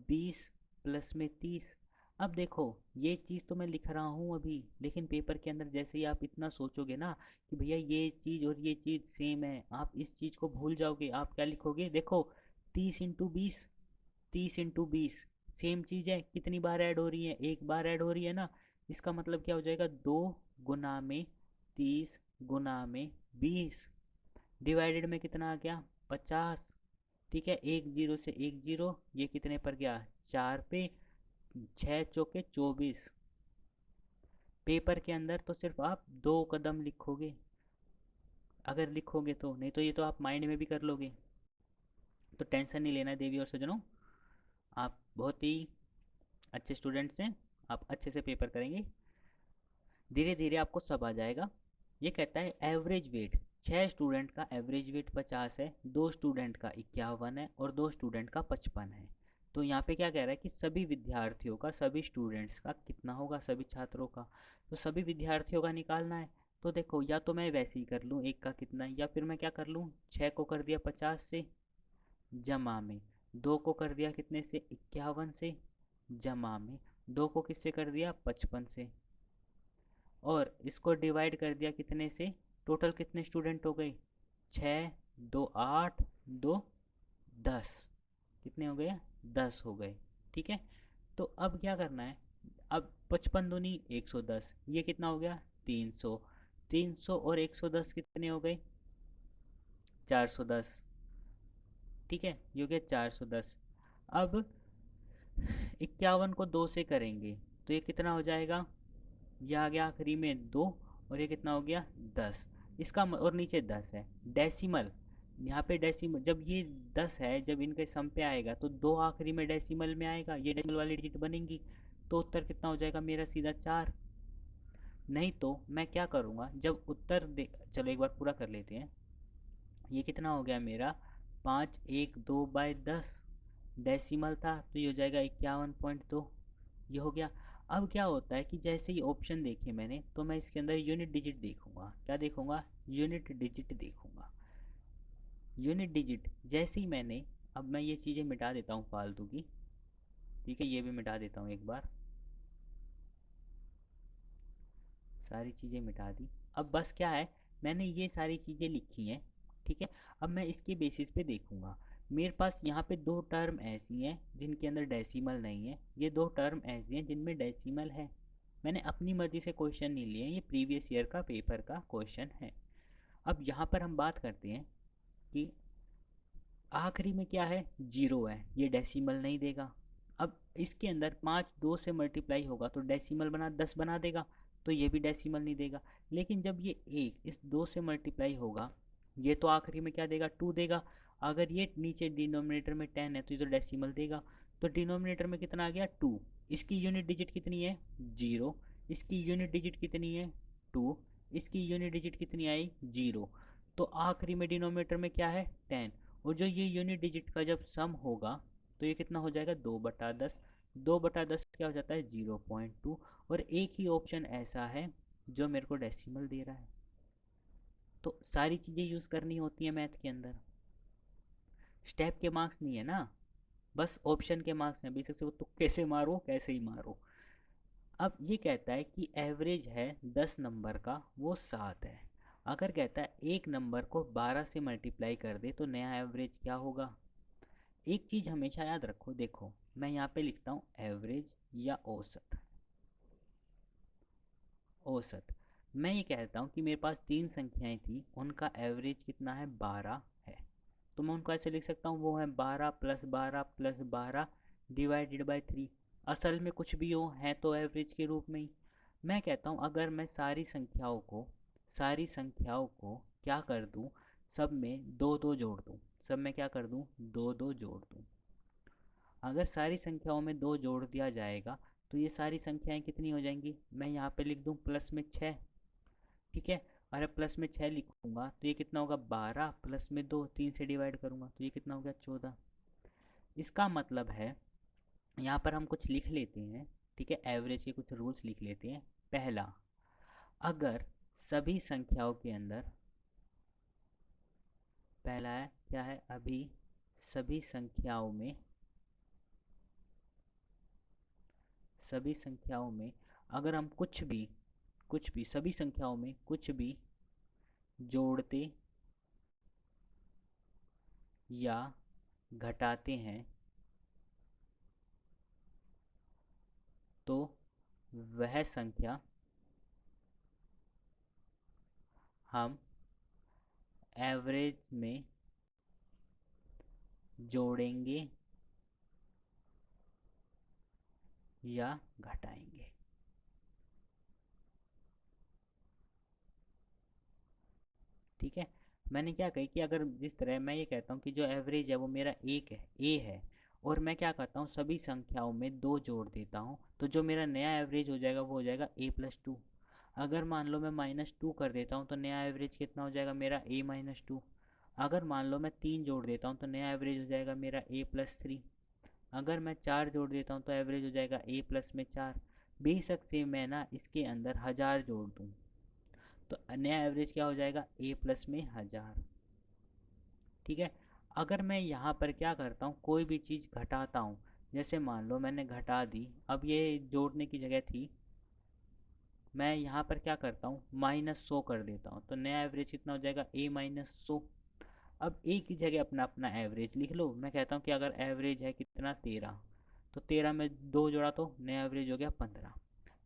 Speaker 1: 20 प्लस में 30। अब देखो, ये चीज़ तो मैं लिख रहा हूँ अभी, लेकिन पेपर के अंदर जैसे ही आप इतना सोचोगे ना कि भैया ये चीज़ और ये चीज़ सेम है, आप इस चीज़ को भूल जाओगे। आप क्या लिखोगे? देखो, 30 इंटू 20, 30 इंटू 20 सेम चीज़ है, कितनी बार ऐड हो रही है? एक बार ऐड हो रही है ना। इसका मतलब क्या हो जाएगा? 2 गुना में 30 गुना में 20, डिवाइडेड में कितना आ गया? 50। ठीक है, एक जीरो से एक जीरो, ये कितने पर गया? 4 पे, 6 चौके 24। पेपर के अंदर तो सिर्फ आप 2 कदम लिखोगे, अगर लिखोगे तो, नहीं तो ये तो आप माइंड में भी कर लोगे। तो टेंशन नहीं लेना है देवी और सज्जनों, आप बहुत ही अच्छे स्टूडेंट्स हैं, आप अच्छे से पेपर करेंगे, धीरे धीरे आपको सब आ जाएगा। ये कहता है एवरेज वेट, 6 स्टूडेंट का एवरेज वेट 50 है, 2 स्टूडेंट का 51 है, और 2 स्टूडेंट का 55 है। तो यहाँ पे क्या कह रहा है कि सभी विद्यार्थियों का, सभी स्टूडेंट्स का कितना होगा? सभी छात्रों का। तो सभी विद्यार्थियों का निकालना है। तो देखो, या तो मैं वैसे ही कर लूँ एक का कितना, या फिर मैं क्या कर लूँ, 6 को कर दिया 50 से, जमा में 2 को कर दिया कितने से? 51 से, जमा में 2 को किससे कर दिया? 55 से, और इसको डिवाइड कर दिया कितने से? टोटल कितने स्टूडेंट हो गए? 6, 2 8, 2 10, कितने हो गए? 10 हो गए। ठीक है, तो अब क्या करना है? अब 55 दूनी 110, ये कितना हो गया? 300। 300 और 110 कितने हो गए? 410। ठीक है, ये हो गया 410। अब 51 को 2 से करेंगे तो ये कितना हो जाएगा? ये आ गया आखिरी में 2, और ये कितना हो गया? 10। और नीचे 10 है, डेसिमल। यहाँ पे डेसिमल, जब ये 10 है, जब इनके सम पे आएगा तो 2 आखिरी में डेसिमल में आएगा, ये डेसिमल वाली डिजिट बनेंगी, तो उत्तर कितना हो जाएगा मेरा? सीधा 4। नहीं तो मैं क्या करूँगा, जब उत्तर दे, चलो एक बार पूरा कर लेते हैं। ये कितना हो गया मेरा? 512/10, डेसिमल था तो ये हो जाएगा 51.2। ये हो गया। अब क्या होता है कि जैसे ही ऑप्शन देखे मैंने, तो मैं इसके अंदर यूनिट डिजिट देखूंगा। क्या देखूंगा? यूनिट डिजिट देखूंगा। यूनिट डिजिट जैसे ही मैंने, अब मैं ये चीज़ें मिटा देता हूँ फालतू की। ठीक है, ये भी मिटा देता हूँ एक बार, सारी चीज़ें मिटा दी। अब बस क्या है, मैंने ये सारी चीज़ें लिखी हैं। ठीक है, अब मैं इसके बेसिस पे देखूंगा। मेरे पास यहाँ पे 2 टर्म ऐसी हैं जिनके अंदर डेसिमल नहीं है, ये 2 टर्म ऐसी हैं जिनमें डेसिमल है। मैंने अपनी मर्ज़ी से क्वेश्चन नहीं लिए, ये प्रीवियस ईयर का पेपर का क्वेश्चन है। अब यहाँ पर हम बात करते हैं कि आखिरी में क्या है? जीरो है, ये डेसिमल नहीं देगा। अब इसके अंदर 5 2 से मल्टीप्लाई होगा तो डेसिमल बना 10 बना देगा, तो ये भी डेसिमल नहीं देगा। लेकिन जब ये एक इस 2 से मल्टीप्लाई होगा, ये तो आखिरी में क्या देगा, 2 देगा। अगर ये नीचे डिनोमिनेटर में 10 है तो ये तो डेसिमल देगा। तो डिनोमिनेटर में कितना आ गया, 2। इसकी यूनिट डिजिट कितनी है, 0। इसकी यूनिट डिजिट कितनी है, 2। इसकी यूनिट डिजिट कितनी आई, 0। तो आखिरी में डिनोमिनेटर में क्या है, 10। और जो ये यूनिट डिजिट का जब सम होगा तो ये कितना हो जाएगा, 2/10। 2/10 क्या हो जाता है, 0.2। और एक ही ऑप्शन ऐसा है जो मेरे को डेसिमल दे रहा है। तो सारी चीज़ें यूज़ करनी होती है मैथ के अंदर, स्टेप के मार्क्स नहीं है ना, बस ऑप्शन के मार्क्स हैं। बेसिक से वो तुक्के से मारो कैसे ही मारो। अब ये कहता है कि एवरेज है 10 नंबर का वो 7 है। अगर कहता है एक नंबर को 12 से मल्टीप्लाई कर दे तो नया एवरेज क्या होगा। एक चीज़ हमेशा याद रखो, देखो मैं यहाँ पे लिखता हूँ एवरेज या औसत। औसत, मैं ये कहता हूँ कि मेरे पास 3 संख्याएं थी, उनका एवरेज कितना है, 12 है। तो मैं उनको ऐसे लिख सकता हूँ, वो है 12 + 12 + 12 डिवाइडेड बाई 3। असल में कुछ भी हो है तो एवरेज के रूप में ही। मैं कहता हूँ अगर मैं सारी संख्याओं को क्या कर दूँ, सब में दो दो जोड़ दूँ, सब में क्या कर दूँ, दो दो जोड़ दूँ। अगर सारी संख्याओं में दो जोड़ दिया जाएगा तो ये सारी संख्याएं कितनी हो जाएंगी, मैं यहाँ पे लिख दूँ प्लस में 6। ठीक है, अरे प्लस में 6 लिखूंगा तो ये कितना होगा, 12 प्लस में 2, 3 से डिवाइड करूंगा तो ये कितना हो गया, 14। इसका मतलब है यहाँ पर हम कुछ लिख लेते हैं। ठीक है, एवरेज के कुछ रूल्स लिख लेते हैं। पहला, अगर सभी संख्याओं के अंदर, पहला है क्या है, अभी सभी संख्याओं में अगर हम कुछ भी सभी संख्याओं में कुछ भी जोड़ते या घटाते हैं तो वह संख्या हम एवरेज में जोड़ेंगे या घटाएंगे। ठीक है, मैंने क्या कही कि अगर जिस तरह मैं ये कहता हूँ कि जो एवरेज है वो मेरा एक है, ए है, और मैं क्या करता हूँ सभी संख्याओं में दो जोड़ देता हूँ तो जो मेरा नया एवरेज हो जाएगा वो हो जाएगा a+2। अगर मान लो मैं -2 कर देता हूँ तो नया एवरेज कितना हो जाएगा मेरा a-2। अगर मान लो मैं 3 जोड़ देता हूँ तो नया एवरेज हो जाएगा मेरा a+3। अगर मैं 4 जोड़ देता हूँ तो एवरेज हो जाएगा a+4। बेशक से मैं ना इसके अंदर 1000 जोड़ दूँ तो नया एवरेज क्या हो जाएगा, a+1000। ठीक है, अगर मैं यहाँ पर क्या करता हूँ, कोई भी चीज़ घटाता हूँ, जैसे मान लो मैंने घटा दी, अब ये जोड़ने की जगह थी, मैं यहाँ पर क्या करता हूँ, -100 कर देता हूँ तो नया एवरेज कितना हो जाएगा, a-100। अब एक ही जगह अपना अपना एवरेज लिख लो। मैं कहता हूँ कि अगर एवरेज है कितना, 13, तो 13 में दो जोड़ा तो नया एवरेज हो गया 15।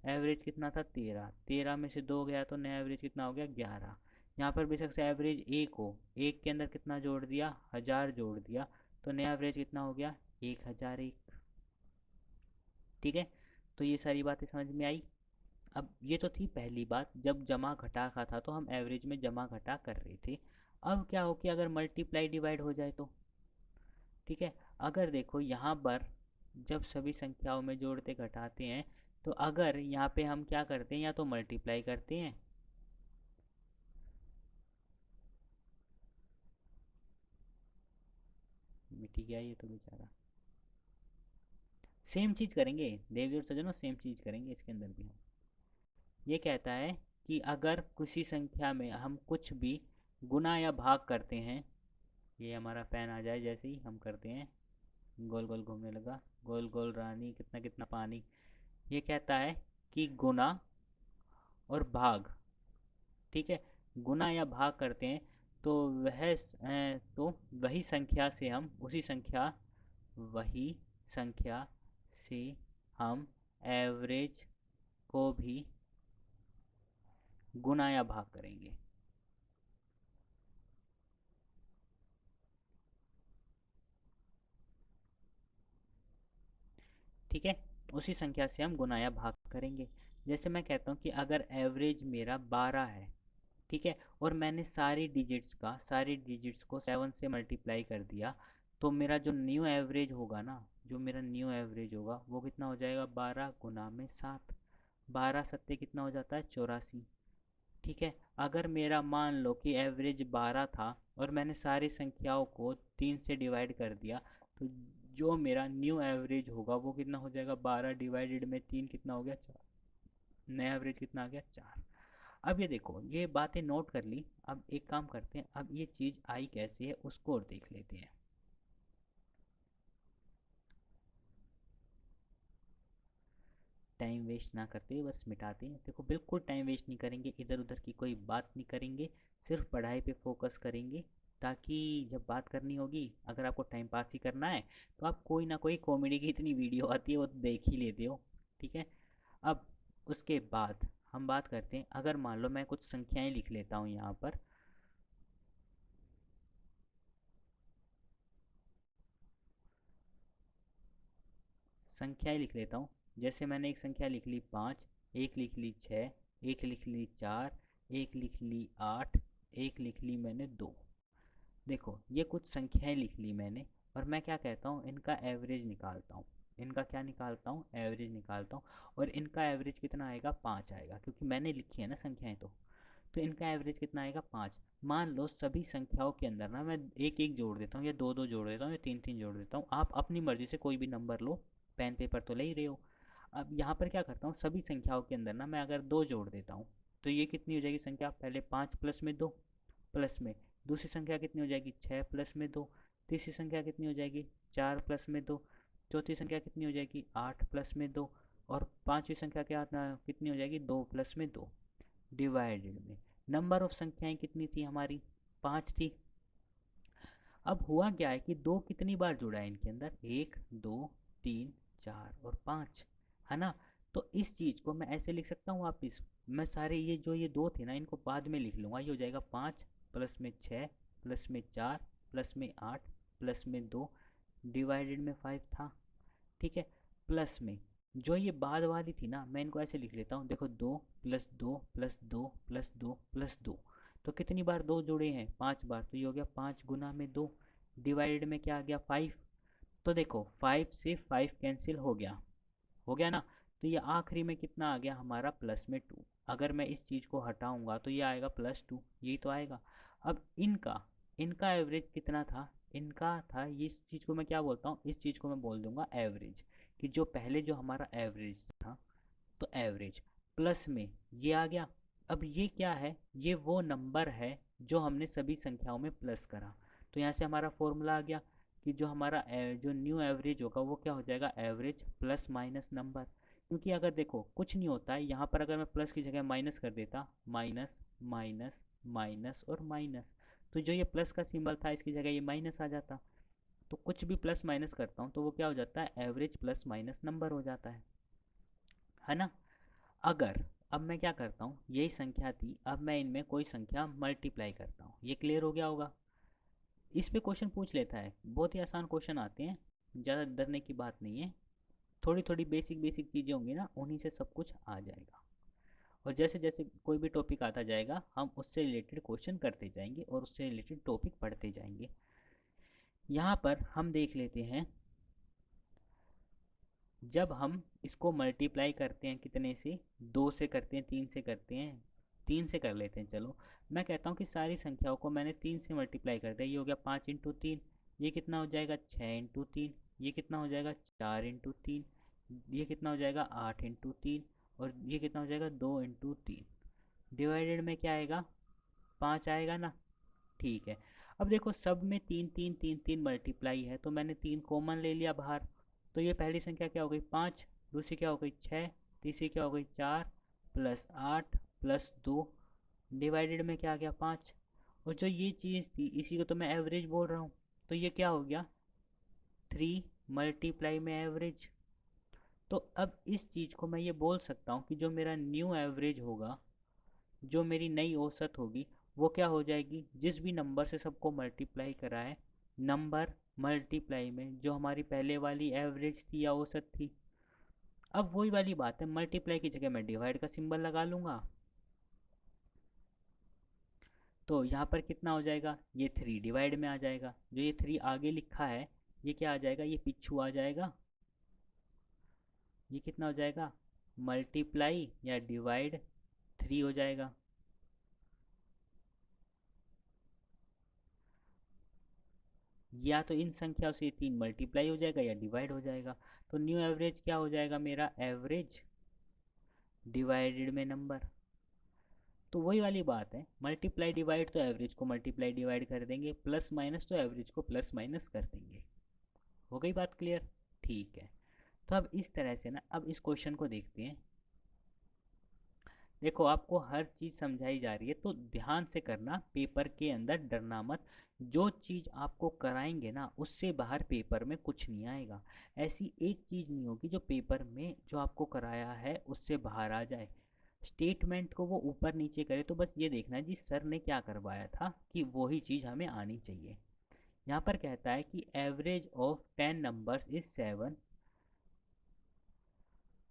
Speaker 1: एवरेज कितना था, 13, 13 में से दो गया तो नया एवरेज कितना हो गया, 11। यहाँ पर बेशक से एवरेज एक हो, एक के अंदर कितना जोड़ दिया, 1000 जोड़ दिया तो नया एवरेज कितना हो गया, 1001। ठीक है, तो ये सारी बातें समझ में आई। अब ये तो थी पहली बात, जब जमा घटा का था तो हम एवरेज में जमा घटा कर रहे थे। अब क्या हो कि अगर मल्टीप्लाई डिवाइड हो जाए तो, ठीक है, अगर देखो यहाँ पर जब सभी संख्याओं में जोड़ते घटाते हैं तो अगर यहाँ पे हम क्या करते हैं, या तो मल्टीप्लाई करते हैं, मिट गया ये तो बेचारा, सेम चीज़ करेंगे देवी और सजनों, सेम चीज़ करेंगे इसके अंदर भी हम। ये कहता है कि अगर किसी संख्या में हम कुछ भी गुना या भाग करते हैं, ये हमारा पेन आ जाए जैसे ही हम करते हैं, गोल गोल घूमने लगा, गोल गोल रानी कितना कितना पानी। ये कहता है कि गुना और भाग, ठीक है, गुना या भाग करते हैं तो तो वही संख्या से हम एवरेज को भी गुना या भाग करेंगे। ठीक है, उसी संख्या से हम गुना या भाग करेंगे। जैसे मैं कहता हूँ कि अगर एवरेज मेरा 12 है, ठीक है, और मैंने सारी डिजिट्स को 7 से मल्टीप्लाई कर दिया, तो मेरा जो न्यू एवरेज होगा ना, जो मेरा न्यू एवरेज होगा वो कितना हो जाएगा, 12 × 7। 12 × 7 कितना हो जाता है, 84। ठीक है, अगर मेरा मान लो कि एवरेज 12 था और मैंने सारी संख्याओं को 3 से डिवाइड कर दिया, तो जो मेरा न्यू एवरेज होगा वो कितना हो जाएगा, 12 ÷ 3 कितना हो गया, 4। नया एवरेज कितना आ गया, 4। अब ये देखो, ये बातें नोट कर ली। अब एक काम करते हैं, अब ये चीज़ आई कैसे है उसको और देख लेते हैं। टाइम वेस्ट ना करते हुए बस मिटाते हैं। देखो, बिल्कुल टाइम वेस्ट नहीं करेंगे, इधर उधर की कोई बात नहीं करेंगे, सिर्फ पढ़ाई पे फोकस करेंगे। ताकि जब बात करनी होगी, अगर आपको टाइम पास ही करना है, तो आप कोई ना कोई कॉमेडी की इतनी वीडियो आती है वो तो देख ही लेते हो। ठीक है, अब उसके बाद हम बात करते हैं। अगर मान लो मैं कुछ संख्याएं लिख लेता हूँ यहाँ पर, संख्याएं लिख लेता हूँ। जैसे मैंने एक संख्या लिख ली 5, एक लिख ली 6, एक लिख ली 4, एक लिख ली 8, एक लिख ली मैंने 2। देखो, ये कुछ संख्याएं लिख ली मैंने, और मैं क्या कहता हूँ, इनका एवरेज निकालता हूँ। इनका क्या निकालता हूँ, एवरेज निकालता हूँ। और इनका एवरेज कितना आएगा, 5 आएगा, क्योंकि मैंने लिखी है ना संख्याएं। तो इनका एवरेज कितना आएगा, 5। मान लो सभी संख्याओं के अंदर ना मैं एक एक जोड़ देता हूँ, या दो दो जोड़ देता हूँ, या तीन तीन जोड़ देता हूँ। आप अपनी मर्जी से कोई भी नंबर लो, पेन पेपर तो ले ही रहे हो। अब यहाँ पर क्या करता हूँ, सभी संख्याओं के अंदर ना मैं अगर 2 जोड़ देता हूँ, तो ये कितनी हो जाएगी संख्या, पहले 5 प्लस में 2, प्लस में दूसरी संख्या कितनी हो जाएगी, 6 प्लस में 2, तीसरी संख्या कितनी हो जाएगी, 4 प्लस में 2, चौथी संख्या कितनी हो जाएगी, 8 प्लस में 2, और पांचवी संख्या क्या कितनी हो जाएगी, 2 प्लस में 2, डिवाइडेड में नंबर ऑफ संख्याएं कितनी थी हमारी, 5 थी। अब हुआ क्या है कि 2 कितनी बार जुड़ा है इनके अंदर, 1 2 3 4 और 5, है ना। तो इस चीज़ को मैं ऐसे लिख सकता हूँ वापिस। मैं सारे ये 2 थे ना, इनको बाद में लिख लूँगा। ये हो जाएगा 5 प्लस में 6 प्लस में 4 प्लस में 8 प्लस में 2, डिवाइडेड में 5 था। ठीक है, प्लस में जो ये बाद वाली थी ना, मैं इनको ऐसे लिख लेता हूँ। देखो, 2 + 2 + 2 + 2, तो कितनी बार 2 जुड़े हैं, 5 बार। तो ये हो गया 5 × 2, डिवाइडेड में क्या आ गया, 5। तो देखो, 5 से 5 कैंसिल हो गया ना। तो ये आखिरी में कितना आ गया हमारा, +2। अगर मैं इस चीज़ को हटाऊंगा तो ये आएगा +2, यही तो आएगा। अब इनका इनका एवरेज कितना था, इनका था, ये इस चीज़ को मैं क्या बोलता हूँ, इस चीज़ को मैं बोल दूंगा एवरेज। कि जो पहले जो हमारा एवरेज था, तो एवरेज प्लस में ये आ गया। अब ये क्या है, ये वो नंबर है जो हमने सभी संख्याओं में प्लस करा। तो यहाँ से हमारा फॉर्मूला आ गया कि जो हमारा जो न्यू एवरेज होगा वो क्या हो जाएगा, एवरेज प्लस माइनस नंबर। क्योंकि अगर देखो, कुछ नहीं होता है यहाँ पर, अगर मैं प्लस की जगह माइनस कर देता, माइनस माइनस माइनस और माइनस, तो जो ये प्लस का सिंबल था इसकी जगह ये माइनस आ जाता। तो कुछ भी प्लस माइनस करता हूँ तो वो क्या हो जाता है, एवरेज प्लस माइनस नंबर हो जाता है ना। अगर अब मैं क्या करता हूँ, यही संख्या थी, अब मैं इनमें कोई संख्या मल्टीप्लाई करता हूँ। ये क्लियर हो गया होगा। इस पे क्वेश्चन पूछ लेता है, बहुत ही आसान क्वेश्चन आते हैं, ज़्यादा डरने की बात नहीं है। थोड़ी थोड़ी बेसिक बेसिक चीज़ें होंगी ना, उन्हीं से सब कुछ आ जाएगा। और जैसे जैसे कोई भी टॉपिक आता जाएगा, हम उससे रिलेटेड क्वेश्चन करते जाएंगे और उससे रिलेटेड टॉपिक पढ़ते जाएंगे। यहाँ पर हम देख लेते हैं, जब हम इसको मल्टीप्लाई करते हैं कितने से, 2 से करते हैं, 3 से करते हैं, 3 से कर लेते हैं चलो। मैं कहता हूँ कि सारी संख्याओं को मैंने 3 से मल्टीप्लाई कर दिया। ये हो गया 5 × 3, ये कितना हो जाएगा, 6 × 3, ये कितना हो जाएगा, 4 × 3, ये कितना हो जाएगा, 8 × 3, और ये कितना हो जाएगा, 2 × 3। डिवाइडेड में क्या आएगा, 5 आएगा ना। ठीक है, अब देखो, सब में 3 3 3 3 मल्टीप्लाई है, तो मैंने 3 कॉमन ले लिया बाहर। तो ये पहली संख्या क्या हो गई, 5, दूसरी क्या हो गई, 6, तीसरी क्या हो गई, 4 + 8 + 2, डिवाइडेड में क्या आ गया, 5। और जो ये चीज़ थी, इसी को तो मैं एवरेज बोल रहा हूँ। तो ये क्या हो गया, 3 मल्टीप्लाई में एवरेज। तो अब इस चीज़ को मैं ये बोल सकता हूँ कि जो मेरा न्यू एवरेज होगा, जो मेरी नई औसत होगी, वो क्या हो जाएगी, जिस भी नंबर से सबको मल्टीप्लाई करा है, नंबर मल्टीप्लाई में जो हमारी पहले वाली एवरेज थी या औसत थी, अब वही वाली बात है, मल्टीप्लाई की जगह मैं डिवाइड का सिंबल लगा लूँगा, तो यहाँ पर कितना हो जाएगा, ये 3 डिवाइड में आ जाएगा, जो ये 3 आगे लिखा है ये क्या आ जाएगा, ये पीछू आ जाएगा, ये कितना हो जाएगा, मल्टीप्लाई या डिवाइड 3 हो जाएगा। या तो इन संख्याओं से 3 मल्टीप्लाई हो जाएगा या डिवाइड हो जाएगा। तो न्यू एवरेज क्या हो जाएगा मेरा, एवरेज डिवाइडेड में नंबर। तो वही वाली बात है, मल्टीप्लाई डिवाइड तो एवरेज को मल्टीप्लाई डिवाइड कर देंगे, प्लस माइनस तो एवरेज को प्लस माइनस कर देंगे। हो गई बात क्लियर? ठीक है। तो अब इस तरह से ना, अब इस क्वेश्चन को देखते हैं। देखो आपको हर चीज़ समझाई जा रही है तो ध्यान से करना, पेपर के अंदर डरना मत। जो चीज़ आपको कराएंगे ना उससे बाहर पेपर में कुछ नहीं आएगा। ऐसी एक चीज़ नहीं होगी जो पेपर में जो आपको कराया है उससे बाहर आ जाए। स्टेटमेंट को वो ऊपर नीचे करे तो बस ये देखना है जी सर ने क्या करवाया था कि वही चीज़ हमें आनी चाहिए। यहाँ पर कहता है कि एवरेज ऑफ 10 नंबर्स इज 7,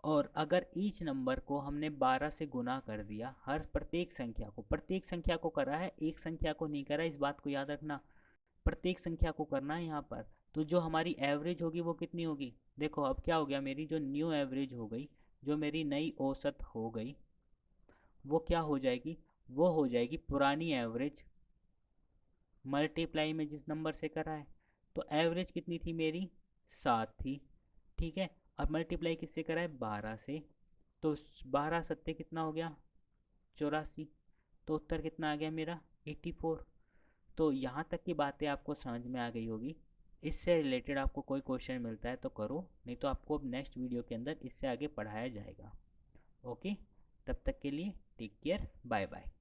Speaker 1: और अगर ईच नंबर को हमने 12 से गुना कर दिया, हर प्रत्येक संख्या को करा है, एक संख्या को नहीं करा, इस बात को याद रखना। प्रत्येक संख्या को करना है यहाँ पर। तो जो हमारी एवरेज होगी वो कितनी होगी, देखो अब क्या हो गया, मेरी जो न्यू एवरेज हो गई, जो मेरी नई औसत हो गई, वो क्या हो जाएगी, वो हो जाएगी पुरानी एवरेज मल्टीप्लाई में जिस नंबर से करा है। तो एवरेज कितनी थी मेरी, 7 थी, ठीक है। अब मल्टीप्लाई किससे करा है, 12 से, तो 12 सत्ते कितना हो गया, 84। तो उत्तर कितना आ गया मेरा, 84। तो यहाँ तक की बातें आपको समझ में आ गई होगी। इससे रिलेटेड आपको कोई क्वेश्चन मिलता है तो करो, नहीं तो आपको अब नेक्स्ट वीडियो के अंदर इससे आगे पढ़ाया जाएगा। ओके, तब तक के लिए टेक केयर, बाय बाय।